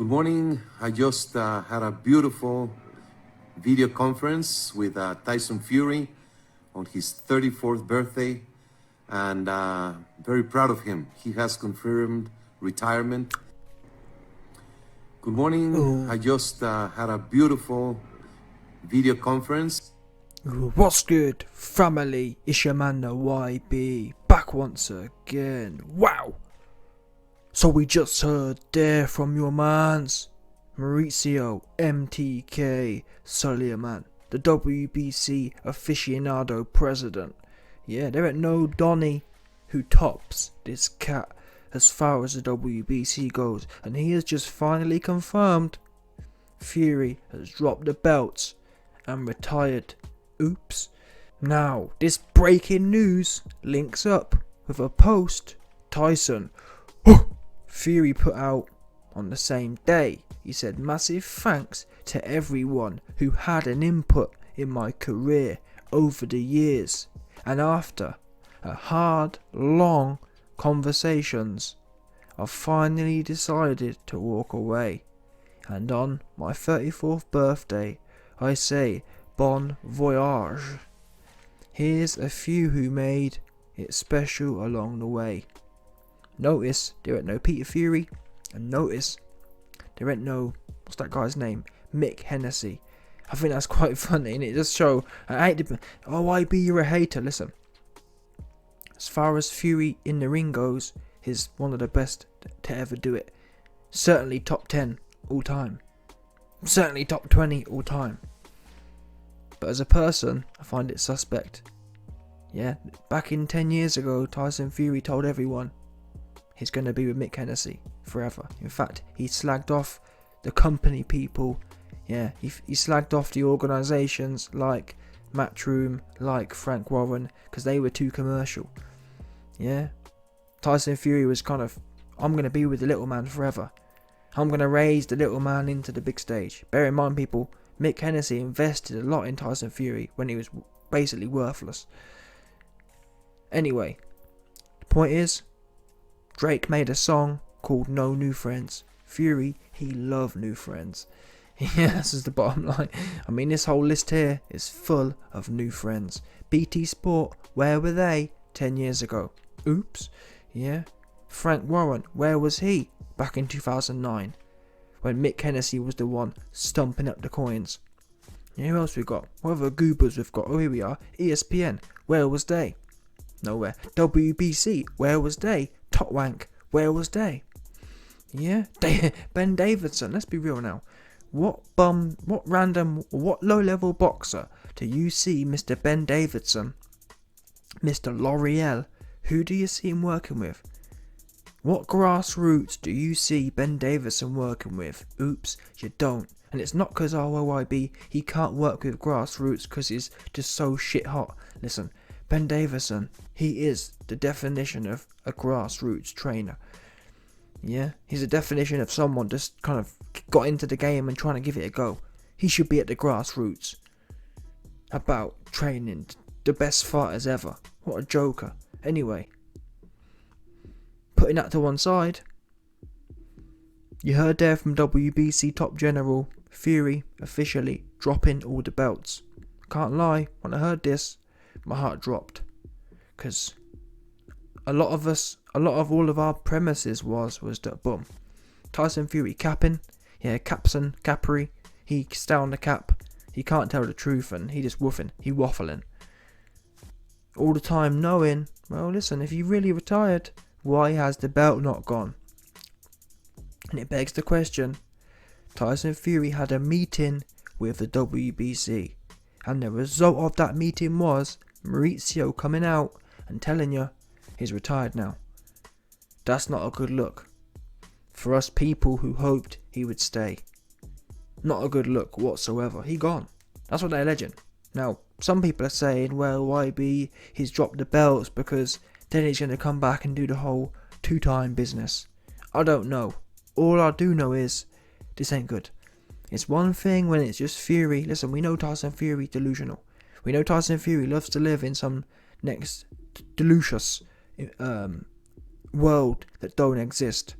Good morning. I just had a beautiful video conference with Tyson Fury on his 34th birthday, and very proud of him. He has confirmed retirement. Good morning. I just had a beautiful video conference. What's good, family? It's your man, the YB, back once again. Wow! So we just heard there from your mans, Mauricio MTK Suleiman, the WBC aficionado president. Yeah, there ain't no Donny who tops this cat as far as the WBC goes, and he has just finally confirmed Fury has dropped the belts and retired. Oops. Now, this breaking news links up with a post Tyson Fury put out on the same day. He said, "Massive thanks to everyone who had an input in my career over the years, and after a hard, long conversations, I finally decided to walk away. And on my 34th birthday, I say bon voyage. Here's a few who made it special along the way." Notice there ain't no Peter Fury, and notice there ain't no, what's that guy's name? Mick Hennessy. I think that's quite funny, and it does show. I hate to, YB, you're a hater. Listen, as far as Fury in the ring goes, he's one of the best to ever do it. Certainly top 10 all time. Certainly top 20 all time. But as a person, I find it suspect. Yeah, back in 10 years ago, Tyson Fury told everyone he's going to be with Mick Hennessy forever. In fact, he slagged off the company people. Yeah, he slagged off the organisations like Matchroom, like Frank Warren, because they were too commercial. Yeah, Tyson Fury was kind of, I'm going to be with the little man forever. I'm going to raise the little man into the big stage. Bear in mind, people, Mick Hennessy invested a lot in Tyson Fury when he was basically worthless. Anyway, the point is, Drake made a song called No New Friends. Fury, he loved new friends. Yeah, this is the bottom line. I mean, this whole list here is full of new friends. BT Sport, where were they 10 years ago? Oops. Yeah. Frank Warren, where was he back in 2009? When Mick Hennessy was the one stumping up the coins. Yeah, who else we got? What other goobers we've got? Oh, here we are. ESPN, where was they? Nowhere. WBC, where was they? Top Wank, where was they? Yeah, Ben Davidson, let's be real now. What low-level boxer do you see Mr. Ben Davidson, Mr. L'Oreal, who do you see him working with? What grassroots do you see Ben Davidson working with? Oops, you don't. And it's not because OYB, he can't work with grassroots because he's just so shit hot. Listen, Ben Davidson, he is the definition of a grassroots trainer. Yeah, he's a definition of someone just kind of got into the game and trying to give it a go. He should be at the grassroots. About training the best fighters ever. What a joker. Anyway, putting that to one side, you heard there from WBC top general Fury officially dropping all the belts. Can't lie, when I heard this, my heart dropped, because a lot of all of our premises was that boom, Tyson Fury capping, yeah, Capri, he stay on the cap, he can't tell the truth and he just he waffling all the time, knowing, well, listen, if you really retired, why has the belt not gone? And it begs the question, Tyson Fury had a meeting with the WBC, and the result of that meeting was Mauricio coming out and telling you he's retired now. That's not a good look for us people who hoped he would stay. Not a good look whatsoever. He gone. That's what they're alleging. Now, some people are saying, well, YB, he's dropped the belts because then he's going to come back and do the whole two-time business. I don't know. All I do know is this ain't good. It's one thing when it's just Fury. Listen, we know Tyson Fury delusional. We know Tyson Fury loves to live in some next delicious world that don't exist.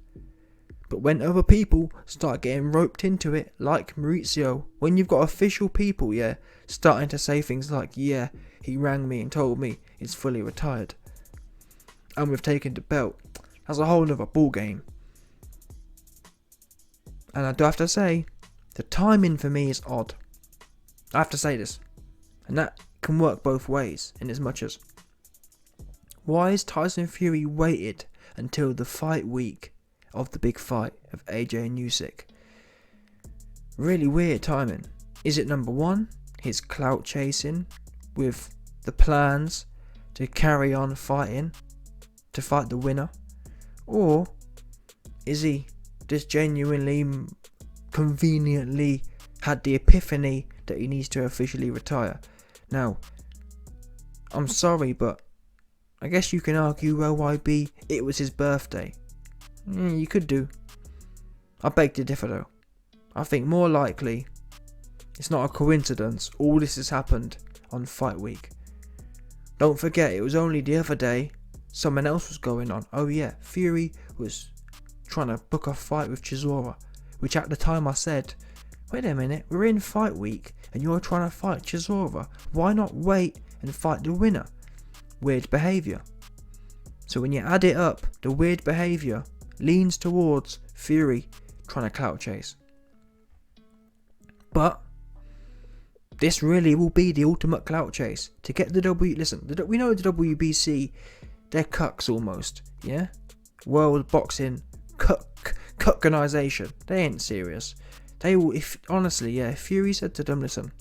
But when other people start getting roped into it, like Maurizio, when you've got official people, yeah, starting to say things like, yeah, he rang me and told me he's fully retired, and we've taken the belt, that's a whole other ball game. And I do have to say, the timing for me is odd. I have to say this. And that can work both ways, in as much as, why has Tyson Fury waited until the fight week of the big fight of AJ and Usyk? Really weird timing. Is it number one, his clout chasing with the plans to carry on fighting, to fight the winner? Or is he just genuinely, conveniently had the epiphany that he needs to officially retire? Now, I'm sorry, but I guess you can argue, well, YB, it was his birthday. You could do. I beg to differ though. I think more likely it's not a coincidence all this has happened on fight week. Don't forget, it was only the other day something else was going on. Oh yeah, Fury was trying to book a fight with Chisora, which at the time I said, wait a minute, we're in fight week and you're trying to fight Chisora. Why not wait and fight the winner? Weird behaviour. So when you add it up, the weird behaviour leans towards Fury trying to clout chase. But this really will be the ultimate clout chase to get the we know the WBC, they're cucks almost, yeah? World Boxing cuckanization. They ain't serious. They will, if honestly, yeah, if Fury said to them, listen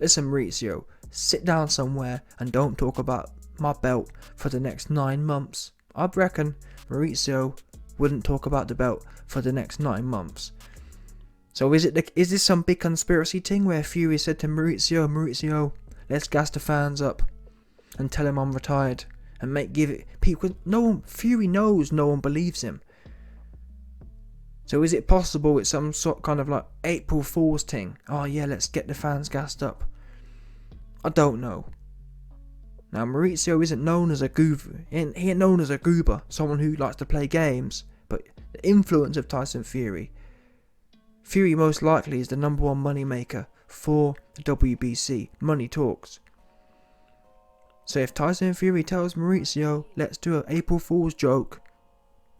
Maurizio, sit down somewhere and don't talk about my belt for the next 9 months. I reckon Maurizio wouldn't talk about the belt for the next 9 months. So is this some big conspiracy thing where Fury said to Maurizio, let's gas the fans up and tell him I'm retired and give it people? Fury knows no one believes him. So is it possible it's some sort kind of like April Fool's thing? Oh yeah, let's get the fans gassed up. I don't know. Now Maurizio isn't known as a goober. He ain't known as a goober, someone who likes to play games. But the influence of Tyson Fury most likely is the number one money maker for the WBC. Money talks. So if Tyson Fury tells Maurizio, let's do an April Fool's joke,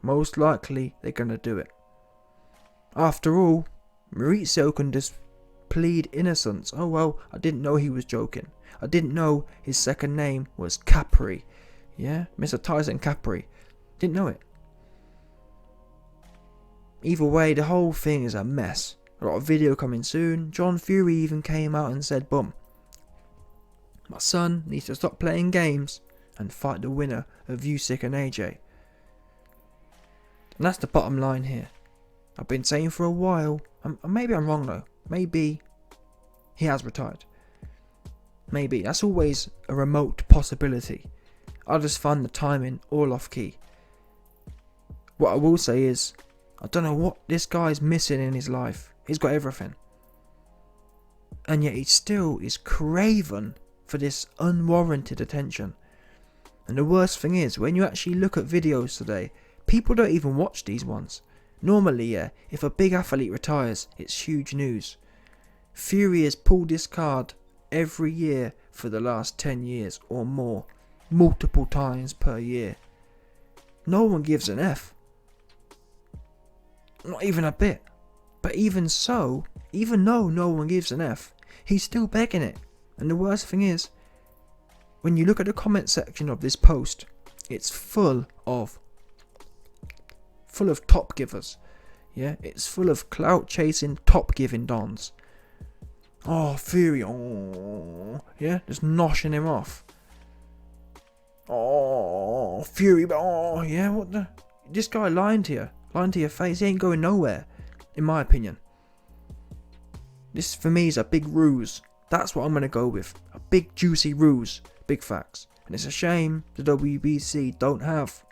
most likely they're gonna do it. After all, Maurizio can just plead innocence. Oh well, I didn't know he was joking. I didn't know his second name was Capri. Yeah, Mr. Tyson Capri. Didn't know it. Either way, the whole thing is a mess. A lot of video coming soon. John Fury even came out and said, boom, my son needs to stop playing games and fight the winner of Usyk and AJ. And that's the bottom line here. I've been saying for a while, maybe I'm wrong though, maybe he has retired. Maybe. That's always a remote possibility. I just find the timing all off key. What I will say is, I don't know what this guy's missing in his life. He's got everything. And yet he still is craven for this unwarranted attention. And the worst thing is, when you actually look at videos today, people don't even watch these ones. Normally, yeah, if a big athlete retires, it's huge news. Fury has pulled this card every year for the last 10 years or more, multiple times per year. No one gives an F. Not even a bit. But even so, even though no one gives an F, he's still begging it. And the worst thing is, when you look at the comment section of this post, it's full of top givers. Yeah, it's full of clout chasing, top giving dons. Oh, Fury, oh, yeah, just noshing him off. Oh, Fury, oh, yeah, what the? This guy lying to your face. He ain't going nowhere, in my opinion. This, for me, is a big ruse. That's what I'm going to go with. A big, juicy ruse. Big facts. And it's a shame the WBC don't have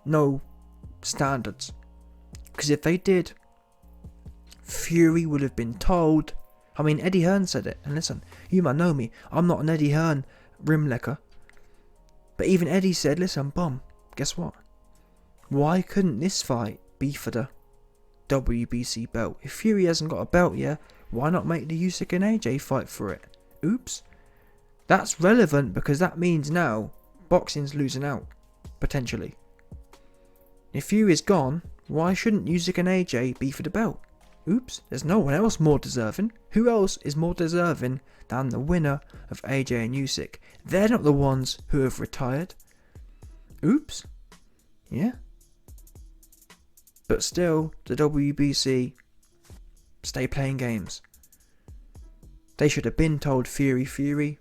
no standards. Because if they did, Fury would have been told. I mean, Eddie Hearn said it. And listen, you might know me. I'm not an Eddie Hearn rimlecker. But even Eddie said, listen, guess what? Why couldn't this fight be for the WBC belt. If Fury hasn't got a belt yet, why not make the Usyk and AJ fight for it? Oops. That's relevant because that means now boxing's losing out, potentially. If Fury's gone, why shouldn't Usyk and AJ be for the belt? Oops, there's no one else more deserving. Who else is more deserving than the winner of AJ and Usyk? They're not the ones who have retired. Oops. Yeah. But still, the WBC stay playing games. They should have been told Fury,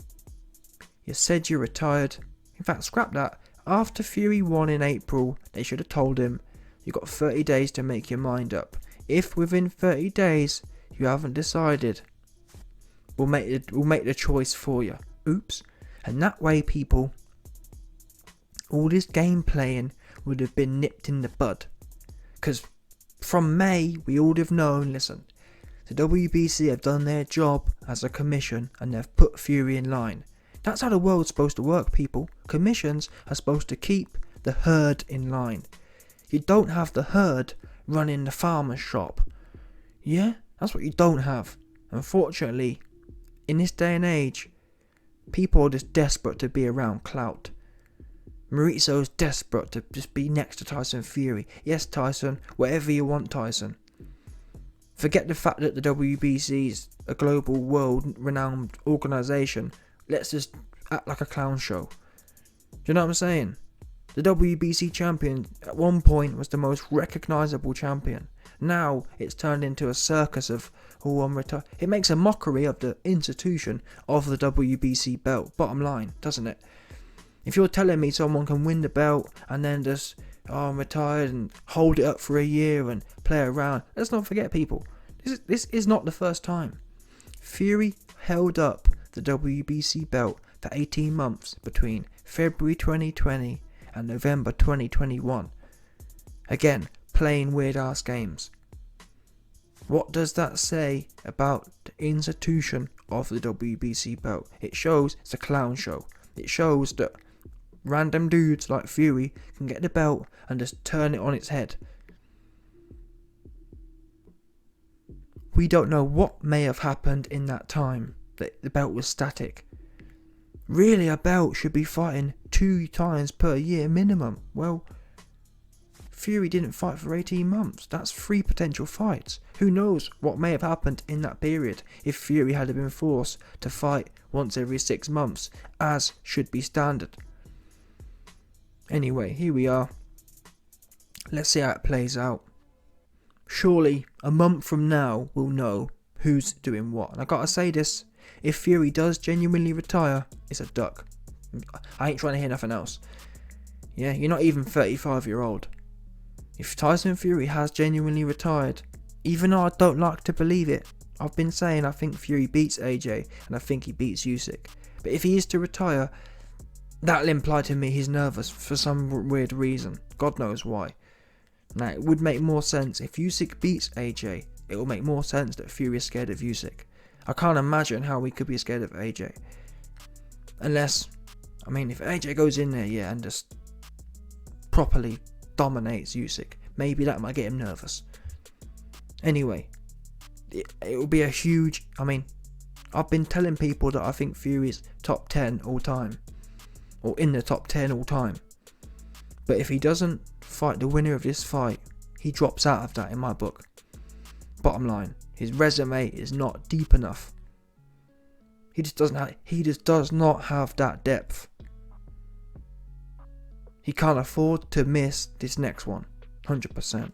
you said you retired. In fact, scrap that. After Fury won in April, they should have told him, you got 30 days to make your mind up. If within 30 days you haven't decided, we'll make the choice for you. Oops. And that way, people, all this game playing would have been nipped in the bud. Because from May, we all have known, listen, the WBC have done their job as a commission and they've put Fury in line. That's how the world's supposed to work, people. Commissions are supposed to keep the herd in line. You don't have the herd running the farmer's shop. Yeah, that's what you don't have. Unfortunately, in this day and age, people are just desperate to be around clout. Mauricio's desperate to just be next to Tyson Fury. Yes, Tyson, whatever you want, Tyson. Forget the fact that the WBC is a global, world-renowned organisation. Let's just act like a clown show. Do you know what I'm saying? The WBC champion at one point was the most recognisable champion. Now it's turned into a circus of I'm retired. It makes a mockery of the institution of the WBC belt. Bottom line, doesn't it? If you're telling me someone can win the belt and then just I'm retired and hold it up for a year and play around, let's not forget, people. This is not the first time. Fury held up the WBC belt for 18 months between February 2020 and November 2021. Again, playing weird ass games. What does that say about the institution of the WBC belt? It shows it's a clown show. It shows that random dudes like Fury can get the belt and just turn it on its head. We don't know what may have happened in that time that the belt was static. Really, a belt should be fighting 2 times per year minimum. Well, Fury didn't fight for 18 months. That's 3 potential fights. Who knows what may have happened in that period if Fury had been forced to fight once every 6 months, as should be standard. Anyway, here we are. Let's see how it plays out. Surely, a month from now, we'll know who's doing what. And I gotta say this, if Fury does genuinely retire, it's a duck. I ain't trying to hear nothing else. Yeah, you're not even 35-year-old. If Tyson Fury has genuinely retired, even though I don't like to believe it, I've been saying I think Fury beats AJ and I think he beats Usyk. But if he is to retire, that'll imply to me he's nervous for some weird reason. God knows why. Now, it would make more sense if Usyk beats AJ. It will make more sense that Fury is scared of Usyk. I can't imagine how we could be scared of AJ. Unless, I mean, if AJ goes in there, yeah, and just properly dominates Usyk, maybe that might get him nervous. Anyway, it will be a huge, I mean, I've been telling people that I think Fury's top 10 all time. Or in the top 10 all time. But if he doesn't fight the winner of this fight, he drops out of that in my book. Bottom line, his resume is not deep enough. He just does not have that depth. He can't afford to miss this next one, 100%.